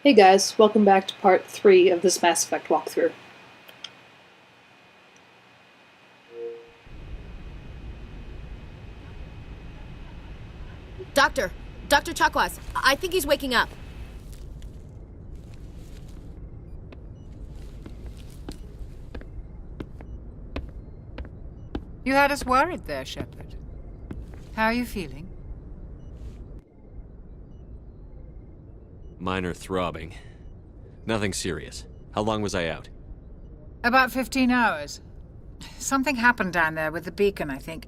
Hey guys, welcome back to part 3 of this Mass Effect walkthrough. Doctor! Dr. Chakwas, I think he's waking up. You had us worried there, Shepard. How are you feeling? Minor throbbing. Nothing serious. How long was I out? About 15 hours. Something happened down there with the beacon, I think.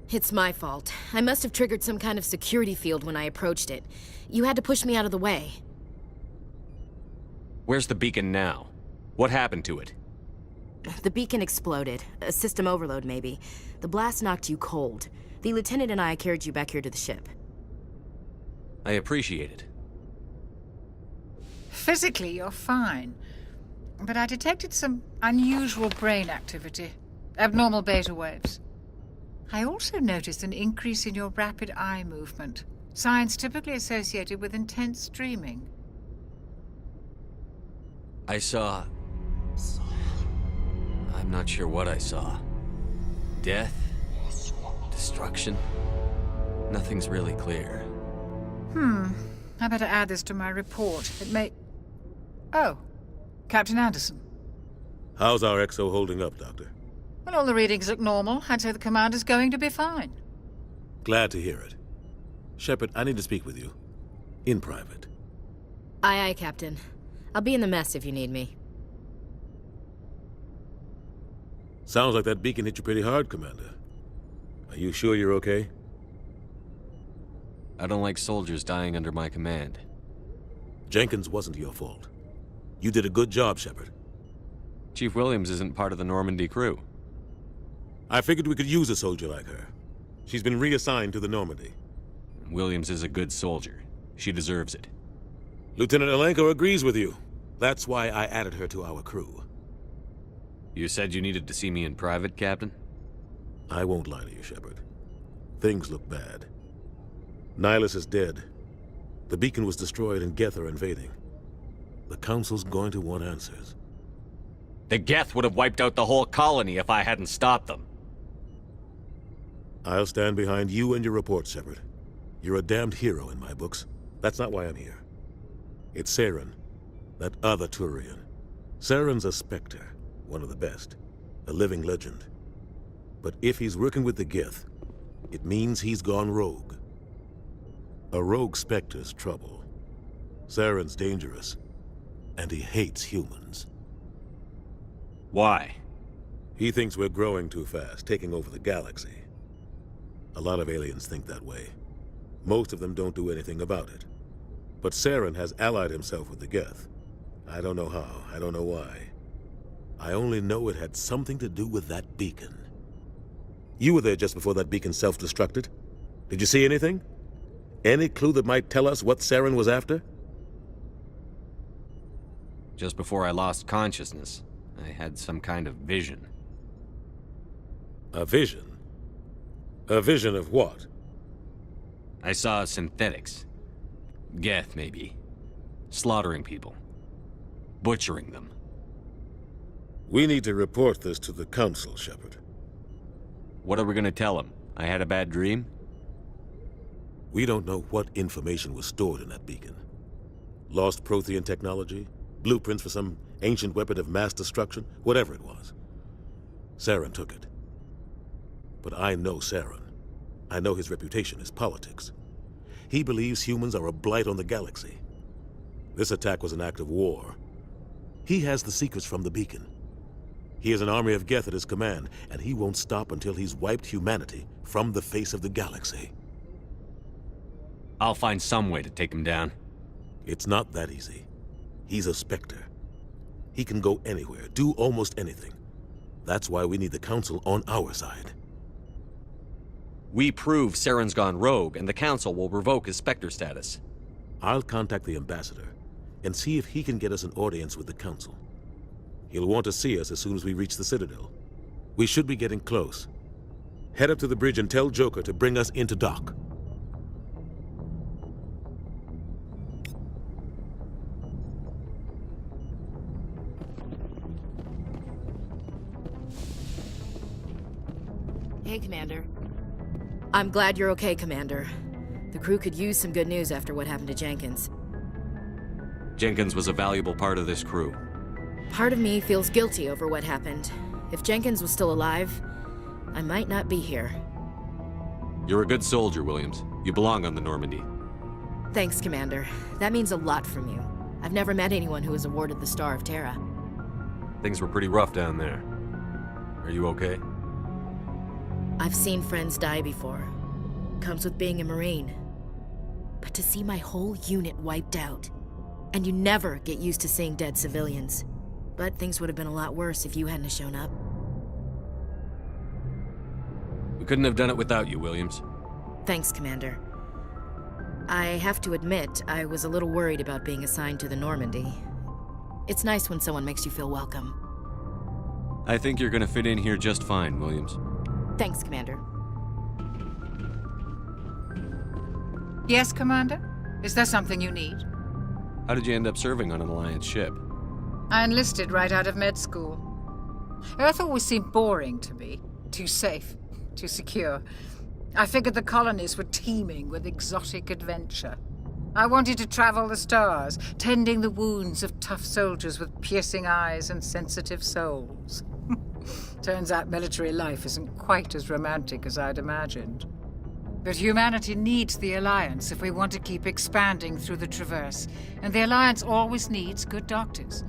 It's my fault. I must have triggered some kind of security field when I approached it. You had to push me out of the way. Where's the beacon now? What happened to it? The beacon exploded. A system overload, maybe. The blast knocked you cold. The lieutenant and I carried you back here to the ship. I appreciate it. Physically, you're fine. But I detected some unusual brain activity. Abnormal beta waves. I also noticed an increase in your rapid eye movement. Signs typically associated with intense dreaming. I saw... I'm not sure what I saw. Death? Destruction? Nothing's really clear. I better add this to my report. It may... Oh, Captain Anderson. How's our XO holding up, Doctor? Well, all the readings look normal. I'd say the commander's going to be fine. Glad to hear it. Shepard, I need to speak with you. In private. Aye, aye, Captain. I'll be in the mess if you need me. Sounds like that beacon hit you pretty hard, Commander. Are you sure you're okay? I don't like soldiers dying under my command. Jenkins wasn't your fault. You did a good job, Shepard. Chief Williams isn't part of the Normandy crew. I figured we could use a soldier like her. She's been reassigned to the Normandy. Williams is a good soldier. She deserves it. Lieutenant Alenko agrees with you. That's why I added her to our crew. You said you needed to see me in private, Captain? I won't lie to you, Shepard. Things look bad. Nihilus is dead. The beacon was destroyed and Geth are invading. The Council's going to want answers. The Geth would have wiped out the whole colony if I hadn't stopped them. I'll stand behind you and your report, Shepard. You're a damned hero in my books. That's not why I'm here. It's Saren, that other Turian. Saren's a Spectre, one of the best, a living legend. But if he's working with the Geth, it means he's gone rogue. A rogue Spectre's trouble. Saren's dangerous, and he hates humans. Why? He thinks we're growing too fast, taking over the galaxy. A lot of aliens think that way. Most of them don't do anything about it. But Saren has allied himself with the Geth. I don't know how, I don't know why. I only know it had something to do with that beacon. You were there just before that beacon self-destructed. Did you see anything? Any clue that might tell us what Saren was after? Just before I lost consciousness, I had some kind of vision. A vision? A vision of what? I saw synthetics. Geth, maybe. Slaughtering people. Butchering them. We need to report this to the Council, Shepard. What are we gonna tell them? I had a bad dream? We don't know what information was stored in that beacon. Lost Prothean technology? Blueprints for some ancient weapon of mass destruction? Whatever it was. Saren took it. But I know Saren. I know his reputation is politics. He believes humans are a blight on the galaxy. This attack was an act of war. He has the secrets from the beacon. He has an army of Geth at his command, and he won't stop until he's wiped humanity from the face of the galaxy. I'll find some way to take him down. It's not that easy. He's a Spectre. He can go anywhere, do almost anything. That's why we need the Council on our side. We prove Saren's gone rogue, and the Council will revoke his Spectre status. I'll contact the Ambassador and see if he can get us an audience with the Council. He'll want to see us as soon as we reach the Citadel. We should be getting close. Head up to the bridge and tell Joker to bring us into dock. Hey, Commander. I'm glad you're okay, Commander. The crew could use some good news after what happened to Jenkins. Jenkins was a valuable part of this crew. Part of me feels guilty over what happened. If Jenkins was still alive, I might not be here. You're a good soldier, Williams. You belong on the Normandy. Thanks, Commander. That means a lot from you. I've never met anyone who was awarded the Star of Terra. Things were pretty rough down there. Are you okay? I've seen friends die before. Comes with being a Marine. But to see my whole unit wiped out, and you never get used to seeing dead civilians. But things would have been a lot worse if you hadn't shown up. We couldn't have done it without you, Williams. Thanks, Commander. I have to admit, I was a little worried about being assigned to the Normandy. It's nice when someone makes you feel welcome. I think you're gonna fit in here just fine, Williams. Thanks, Commander. Yes, Commander? Is there something you need? How did you end up serving on an Alliance ship? I enlisted right out of med school. Earth always seemed boring to me. Too safe, too secure. I figured the colonies were teeming with exotic adventure. I wanted to travel the stars, tending the wounds of tough soldiers with piercing eyes and sensitive souls. Turns out military life isn't quite as romantic as I'd imagined. But humanity needs the Alliance if we want to keep expanding through the Traverse, and the Alliance always needs good doctors.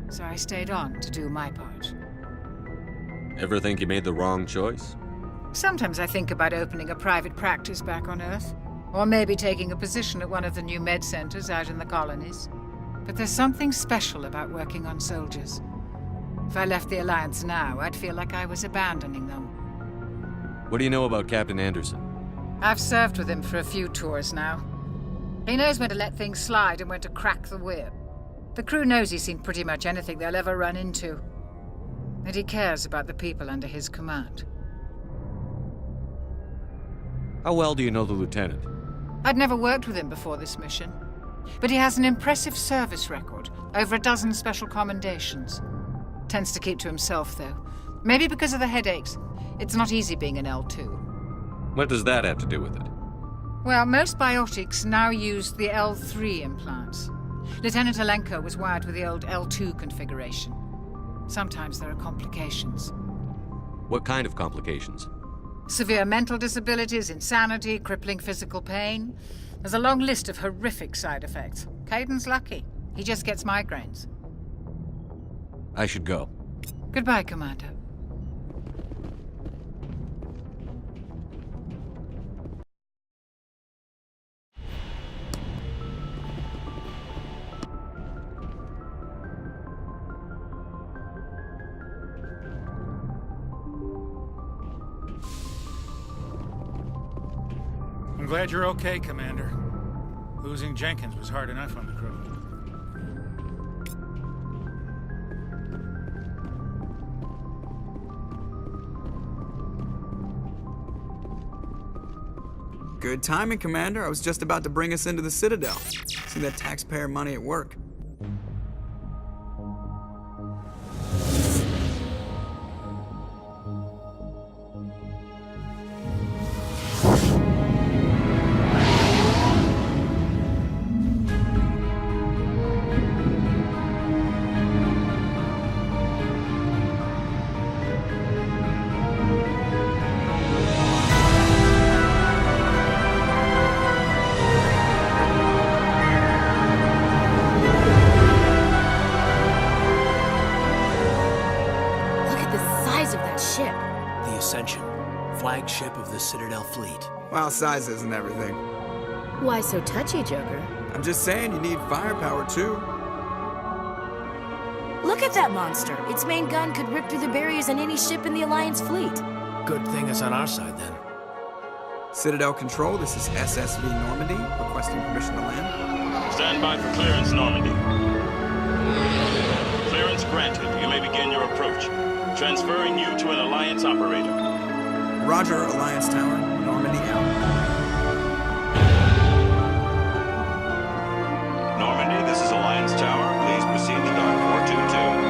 So I stayed on to do my part. Ever think you made the wrong choice? Sometimes I think about opening a private practice back on Earth, or maybe taking a position at one of the new med centers out in the colonies. But there's something special about working on soldiers. If I left the Alliance now, I'd feel like I was abandoning them. What do you know about Captain Anderson? I've served with him for a few tours now. He knows when to let things slide and when to crack the whip. The crew knows he's seen pretty much anything they'll ever run into. And he cares about the people under his command. How well do you know the lieutenant? I'd never worked with him before this mission. But he has an impressive service record, over a dozen special commendations. Tends to keep to himself, though. Maybe because of the headaches. It's not easy being an L2. What does that have to do with it? Well, most biotics now use the L3 implants. Lieutenant Alenko was wired with the old L2 configuration. Sometimes there are complications. What kind of complications? Severe mental disabilities, insanity, crippling physical pain. There's a long list of horrific side effects. Caden's lucky. He just gets migraines. I should go. Goodbye, Commander. I'm glad you're okay, Commander. Losing Jenkins was hard enough on the crew. Good timing, Commander. I was just about to bring us into the Citadel. See that taxpayer money at work. Flagship of the Citadel fleet. Well, size isn't everything. Why so touchy, Joker? I'm just saying you need firepower, too. Look at that monster. Its main gun could rip through the barriers in any ship in the Alliance fleet. Good thing it's on our side, then. Citadel Control, this is SSV Normandy, requesting permission to land. Stand by for clearance, Normandy. Clearance granted. You may begin your approach. Transferring you to an Alliance operator. Roger, Alliance Tower. Normandy out. Normandy, this is Alliance Tower. Please proceed to dock 422.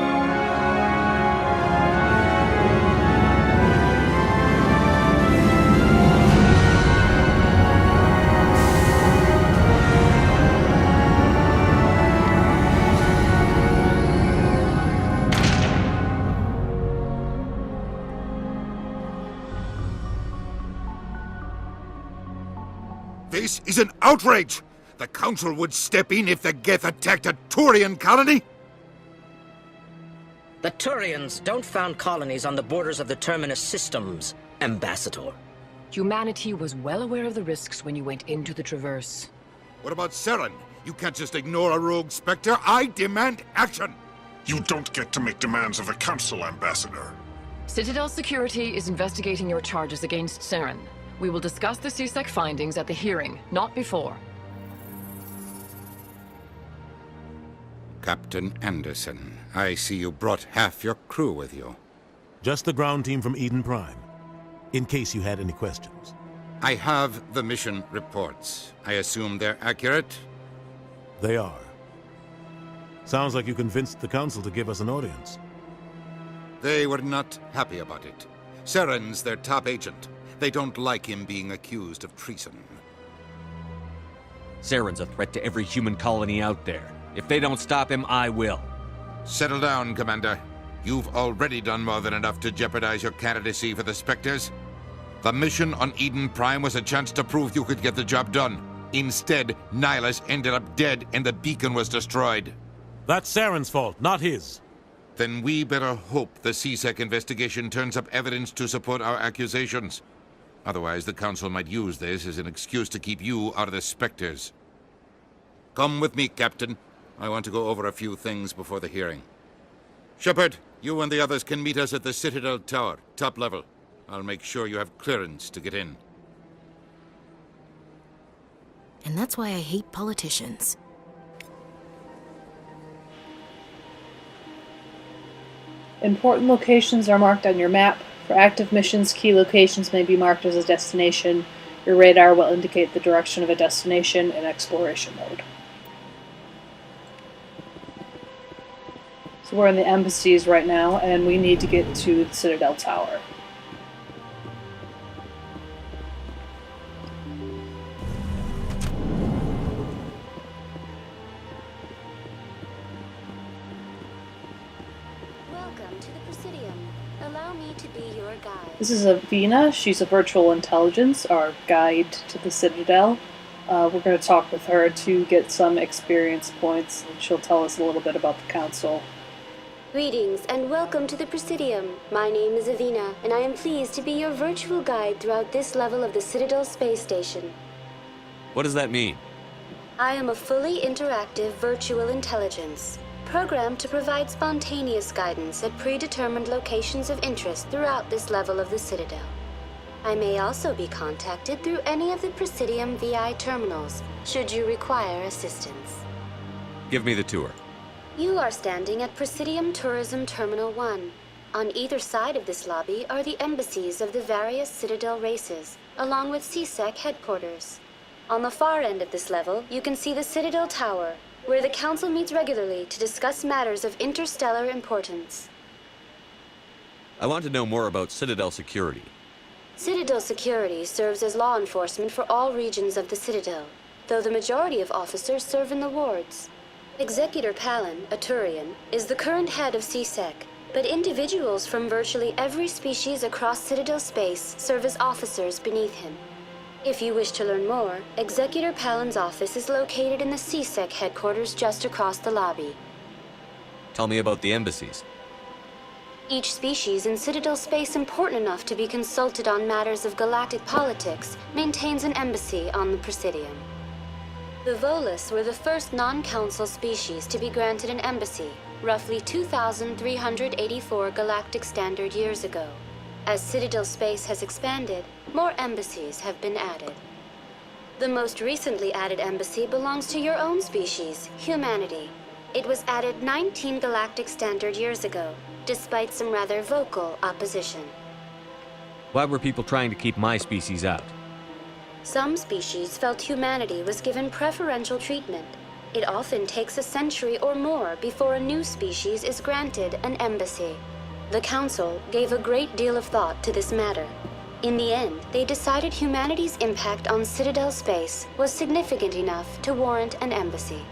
This is an outrage! The Council would step in if the Geth attacked a Turian colony? The Turians don't found colonies on the borders of the Terminus systems, Ambassador. Humanity was well aware of the risks when you went into the Traverse. What about Saren? You can't just ignore a rogue Spectre. I demand action! You don't get to make demands of the Council, Ambassador. Citadel Security is investigating your charges against Saren. We will discuss the CSEC findings at the hearing, not before. Captain Anderson, I see you brought half your crew with you. Just the ground team from Eden Prime, in case you had any questions. I have the mission reports. I assume they're accurate? They are. Sounds like you convinced the Council to give us an audience. They were not happy about it. Saren's their top agent. They don't like him being accused of treason. Saren's a threat to every human colony out there. If they don't stop him, I will. Settle down, Commander. You've already done more than enough to jeopardize your candidacy for the Spectres. The mission on Eden Prime was a chance to prove you could get the job done. Instead, Nihilus ended up dead and the beacon was destroyed. That's Saren's fault, not his. Then we better hope the CSEC investigation turns up evidence to support our accusations. Otherwise, the Council might use this as an excuse to keep you out of the Spectres. Come with me, Captain. I want to go over a few things before the hearing. Shepard, you and the others can meet us at the Citadel Tower, top level. I'll make sure you have clearance to get in. And that's why I hate politicians. Important locations are marked on your map. For active missions, key locations may be marked as a destination. Your radar will indicate the direction of a destination in exploration mode. So we're in the embassies right now, and we need to get to the Citadel Tower. Welcome to the Presidium. Allow me to be your guide. This is Avina. She's a virtual intelligence, our guide to the Citadel. We're going to talk with her to get some experience points, and she'll tell us a little bit about the Council. Greetings and welcome to the Presidium. My name is Avina, and I am pleased to be your virtual guide throughout this level of the Citadel space station. What does that mean? I am a fully interactive virtual intelligence, programmed to provide spontaneous guidance at predetermined locations of interest throughout this level of the Citadel. I may also be contacted through any of the Presidium VI terminals, should you require assistance. Give me the tour. You are standing at Presidium Tourism Terminal 1. On either side of this lobby are the embassies of the various Citadel races, along with CSEC headquarters. On the far end of this level, you can see the Citadel Tower, where the Council meets regularly to discuss matters of interstellar importance. I want to know more about Citadel security. Citadel security serves as law enforcement for all regions of the Citadel, though the majority of officers serve in the wards. Executor Palin, a Turian, is the current head of CSEC, but individuals from virtually every species across Citadel space serve as officers beneath him. If you wish to learn more, Executor Palin's office is located in the CSEC headquarters just across the lobby. Tell me about the embassies. Each species in Citadel space important enough to be consulted on matters of galactic politics maintains an embassy on the Presidium. The Volus were the first non-council species to be granted an embassy, roughly 2,384 galactic standard years ago. As Citadel space has expanded, more embassies have been added. The most recently added embassy belongs to your own species, humanity. It was added 19 galactic standard years ago, despite some rather vocal opposition. Why were people trying to keep my species out? Some species felt humanity was given preferential treatment. It often takes a century or more before a new species is granted an embassy. The Council gave a great deal of thought to this matter. In the end, they decided humanity's impact on Citadel space was significant enough to warrant an embassy.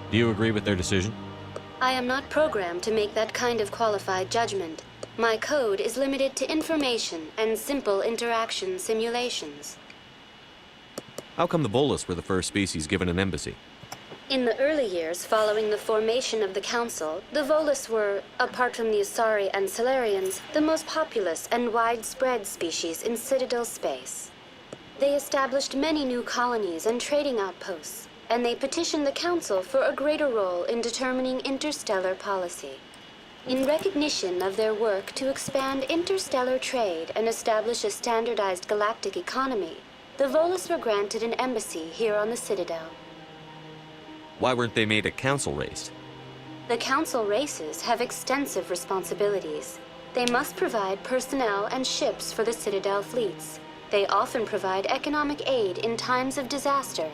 Do you agree with their decision? I am not programmed to make that kind of qualified judgment. My code is limited to information and simple interaction simulations. How come the Volus were the first species given an embassy? In the early years following the formation of the Council, the Volus were, apart from the Asari and Salarians, the most populous and widespread species in Citadel space. They established many new colonies and trading outposts, and they petitioned the Council for a greater role in determining interstellar policy. In recognition of their work to expand interstellar trade and establish a standardized galactic economy, the Volus were granted an embassy here on the Citadel. Why weren't they made a council race? The Council races have extensive responsibilities. They must provide personnel and ships for the Citadel fleets. They often provide economic aid in times of disaster.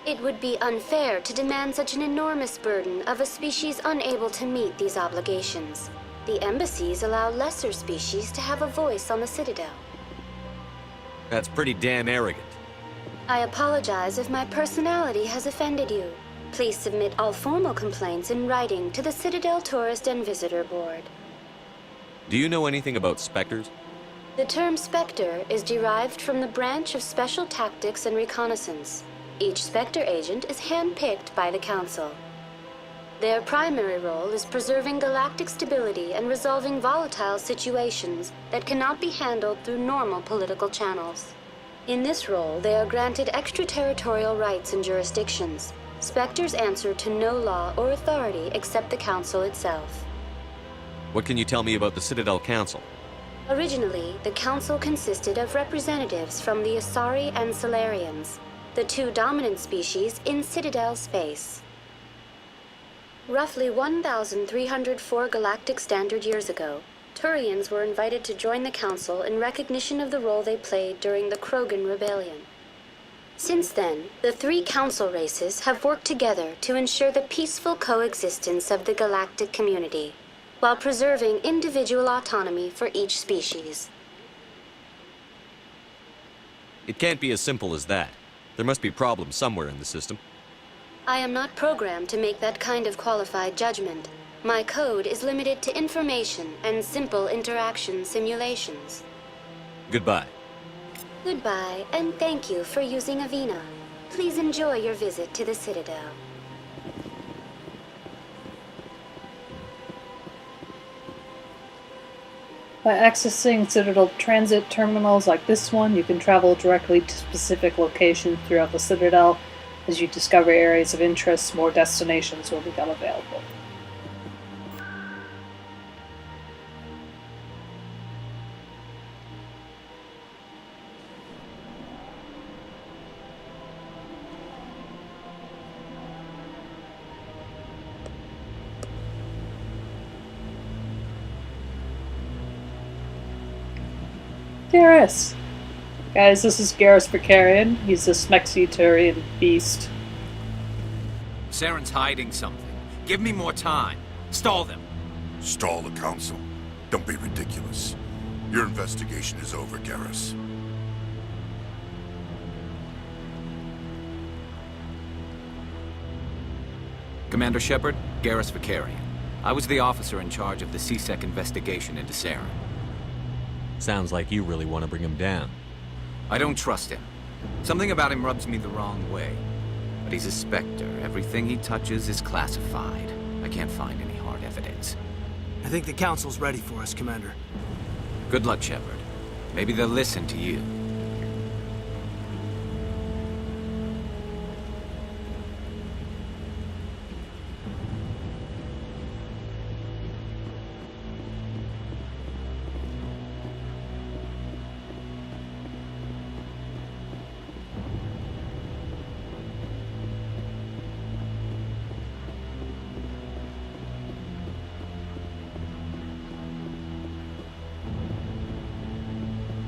It would be unfair to demand such an enormous burden of a species unable to meet these obligations. The embassies allow lesser species to have a voice on the Citadel. That's pretty damn arrogant. I apologize if my personality has offended you. Please submit all formal complaints in writing to the Citadel Tourist and Visitor Board. Do you know anything about specters? The term Spectre is derived from the branch of Special Tactics and Reconnaissance. Each Spectre agent is handpicked by the Council. Their primary role is preserving galactic stability and resolving volatile situations that cannot be handled through normal political channels. In this role, they are granted extraterritorial rights and jurisdictions. Spectres answer to no law or authority except the Council itself. What can you tell me about the Citadel Council? Originally, the Council consisted of representatives from the Asari and Salarians, the two dominant species in Citadel space. Roughly 1,304 galactic standard years ago, Turians were invited to join the Council in recognition of the role they played during the Krogan Rebellion. Since then, the three Council races have worked together to ensure the peaceful coexistence of the galactic community, while preserving individual autonomy for each species. It can't be as simple as that. There must be problems somewhere in the system. I am not programmed to make that kind of qualified judgment. My code is limited to information and simple interaction simulations. Goodbye. Goodbye, and thank you for using Avina. Please enjoy your visit to the Citadel. By accessing Citadel transit terminals like this one, you can travel directly to specific locations throughout the Citadel. As you discover areas of interest, more destinations will become available. Garrus! Guys, this is Garrus Vicarian. He's a Smexiturian beast. Saren's hiding something. Give me more time. Stall them. Stall the Council? Don't be ridiculous. Your investigation is over, Garrus. Commander Shepard, Garrus Vicarian. I was the officer in charge of the CSEC investigation into Saren. Sounds like you really want to bring him down. I don't trust him. Something about him rubs me the wrong way. But he's a Spectre. Everything he touches is classified. I can't find any hard evidence. I think the Council's ready for us, Commander. Good luck, Shepard. Maybe they'll listen to you.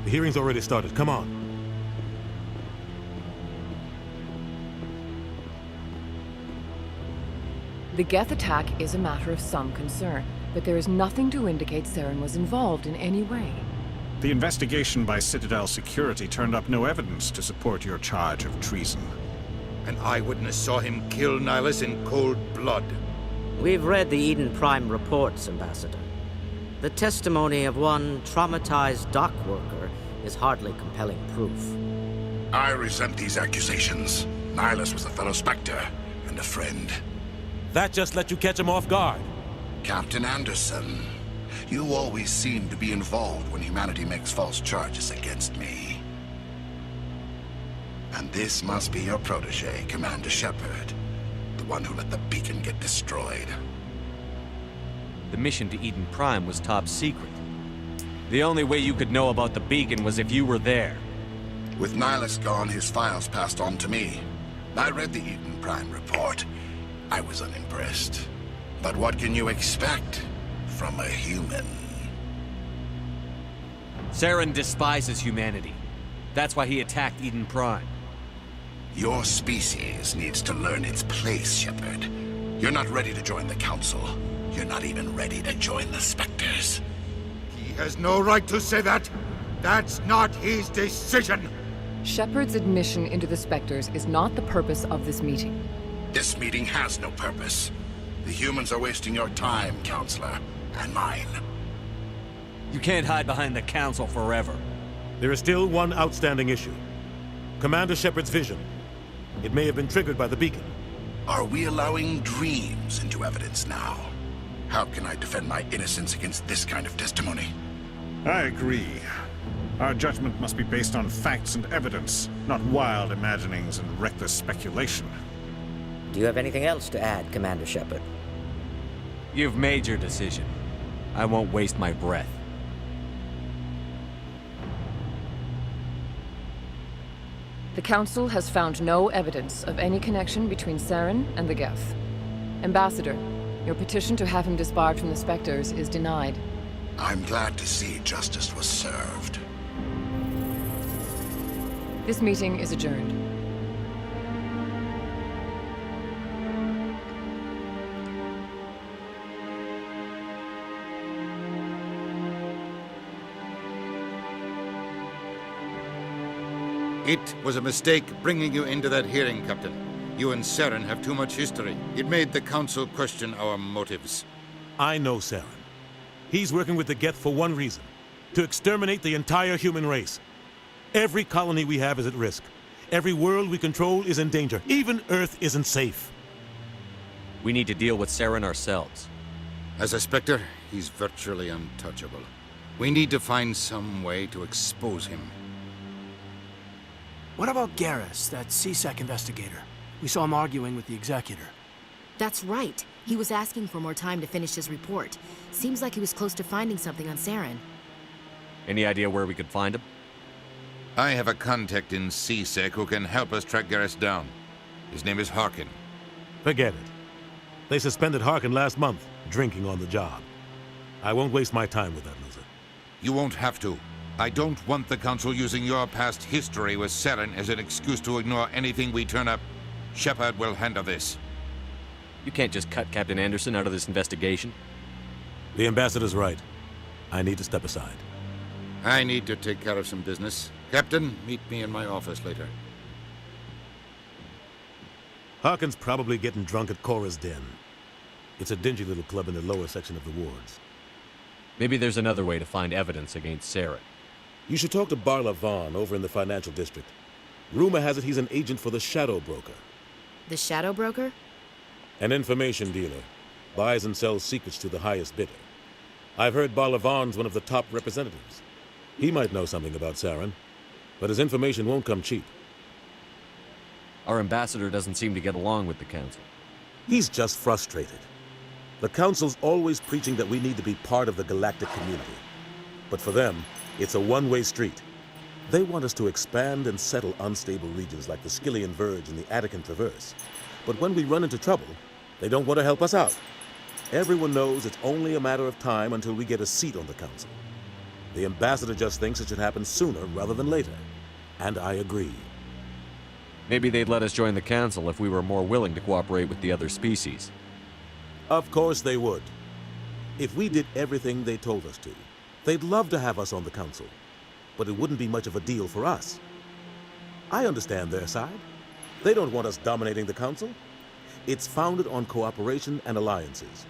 The hearing's already started. Come on. The Geth attack is a matter of some concern, but there is nothing to indicate Saren was involved in any way. The investigation by Citadel Security turned up no evidence to support your charge of treason. An eyewitness saw him kill Nihilus in cold blood. We've read the Eden Prime reports, Ambassador. The testimony of one traumatized dock worker is hardly compelling proof. I resent these accusations. Nihilus was a fellow Spectre and a friend. That just let you catch him off guard. Captain Anderson, you always seem to be involved when humanity makes false charges against me. And this must be your protege, Commander Shepard. The one who let the beacon get destroyed. The mission to Eden Prime was top secret. The only way you could know about the beacon was if you were there. With Nihilus gone, his files passed on to me. I read the Eden Prime report. I was unimpressed. But what can you expect from a human? Saren despises humanity. That's why he attacked Eden Prime. Your species needs to learn its place, Shepard. You're not ready to join the Council. You're not even ready to join the Spectres. He has no right to say that. That's not his decision. Shepard's admission into the Spectres is not the purpose of this meeting. This meeting has no purpose. The humans are wasting your time, Counselor, and mine. You can't hide behind the Council forever. There is still one outstanding issue. Commander Shepard's vision. It may have been triggered by the beacon. Are we allowing dreams into evidence now? How can I defend my innocence against this kind of testimony? I agree. Our judgment must be based on facts and evidence, not wild imaginings and reckless speculation. Do you have anything else to add, Commander Shepard? You've made your decision. I won't waste my breath. The Council has found no evidence of any connection between Saren and the Geth. Ambassador, your petition to have him disbarred from the Spectres is denied. I'm glad to see justice was served. This meeting is adjourned. It was a mistake bringing you into that hearing, Captain. You and Saren have too much history. It made the Council question our motives. I know Saren. He's working with the Geth for one reason. To exterminate the entire human race. Every colony we have is at risk. Every world we control is in danger. Even Earth isn't safe. We need to deal with Saren ourselves. As a Spectre, he's virtually untouchable. We need to find some way to expose him. What about Garrus, that CSEC investigator? We saw him arguing with the Executor. That's right. He was asking for more time to finish his report. Seems like he was close to finding something on Saren. Any idea where we could find him? I have a contact in CSEC who can help us track Garrus down. His name is Harkin. Forget it. They suspended Harkin last month, drinking on the job. I won't waste my time with that loser. You won't have to. I don't want the Council using your past history with Saren as an excuse to ignore anything we turn up. Shepard will handle this. You can't just cut Captain Anderson out of this investigation. The Ambassador's right. I need to step aside. I need to take care of some business. Captain, meet me in my office later. Harkin's probably getting drunk at Cora's Den. It's a dingy little club in the lower section of the wards. Maybe there's another way to find evidence against Saren. You should talk to Barla Vaughn over in the financial district. Rumor has it he's an agent for the Shadow Broker. The Shadow Broker? An information dealer. Buys and sells secrets to the highest bidder. I've heard Barla Vaughn's one of the top representatives. He might know something about Saren, but his information won't come cheap. Our ambassador doesn't seem to get along with the Council. He's just frustrated. The Council's always preaching that we need to be part of the galactic community. But for them, it's a one-way street. They want us to expand and settle unstable regions like the Skillian Verge and the Attican Traverse. But when we run into trouble, they don't want to help us out. Everyone knows it's only a matter of time until we get a seat on the Council. The ambassador just thinks it should happen sooner rather than later. And I agree. Maybe they'd let us join the Council if we were more willing to cooperate with the other species. Of course they would. If we did everything they told us to, they'd love to have us on the Council. But it wouldn't be much of a deal for us. I understand their side. They don't want us dominating the Council. It's founded on cooperation and alliances.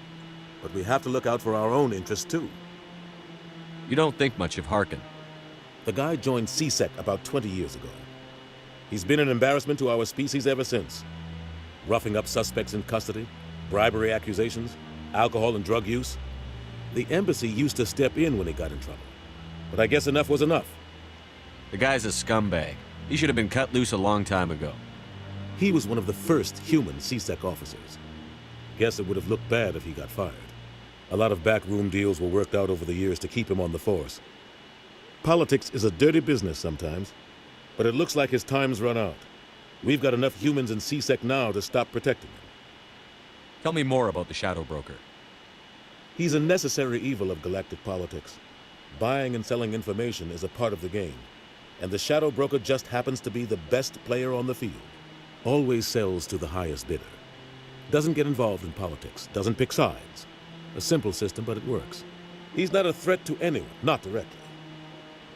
But we have to look out for our own interests, too. You don't think much of Harkin. The guy joined CSEC about 20 years ago. He's been an embarrassment to our species ever since. Roughing up suspects in custody, bribery accusations, alcohol and drug use. The embassy used to step in when he got in trouble. But I guess enough was enough. The guy's a scumbag. He should have been cut loose a long time ago. He was one of the first human CSEC officers. Guess it would have looked bad if he got fired. A lot of backroom deals were worked out over the years to keep him on the force. Politics is a dirty business sometimes, but it looks like his time's run out. We've got enough humans in CSEC now to stop protecting him. Tell me more about the Shadow Broker. He's a necessary evil of galactic politics. Buying and selling information is a part of the game, and the Shadow Broker just happens to be the best player on the field. Always sells to the highest bidder. Doesn't get involved in politics, doesn't pick sides. A simple system, but it works. He's not a threat to anyone, not directly.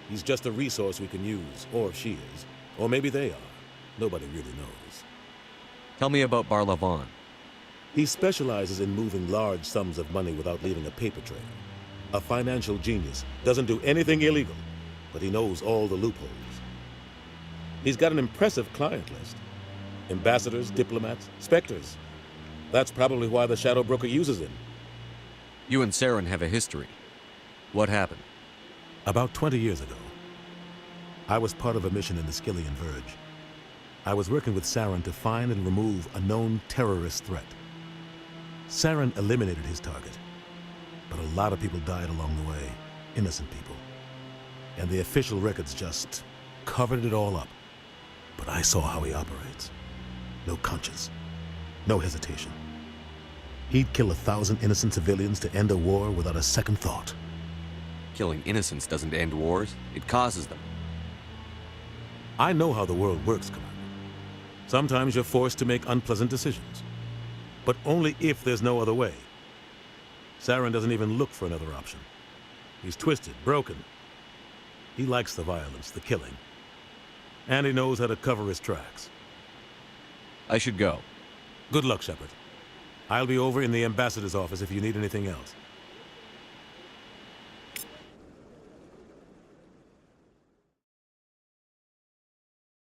He's just a resource we can use, or she is. Or maybe they are. Nobody really knows. Tell me about Barlavon. He specializes in moving large sums of money without leaving a paper trail. A financial genius, doesn't do anything illegal, but he knows all the loopholes. He's got an impressive client list. Ambassadors, diplomats, specters. That's probably why the Shadow Broker uses him. You and Saren have a history. What happened? About 20 years ago, I was part of a mission in the Skillian Verge. I was working with Saren to find and remove a known terrorist threat. Saren eliminated his target, but a lot of people died along the way, innocent people. And the official records just covered it all up. But I saw how he operates. No conscience, no hesitation. He'd kill 1,000 innocent civilians to end a war without a second thought. Killing innocents doesn't end wars, it causes them. I know how the world works, Commander. Sometimes you're forced to make unpleasant decisions, but only if there's no other way. Saren doesn't even look for another option. He's twisted, broken. He likes the violence, the killing. And he knows how to cover his tracks. I should go. Good luck, Shepard. I'll be over in the ambassador's office if you need anything else.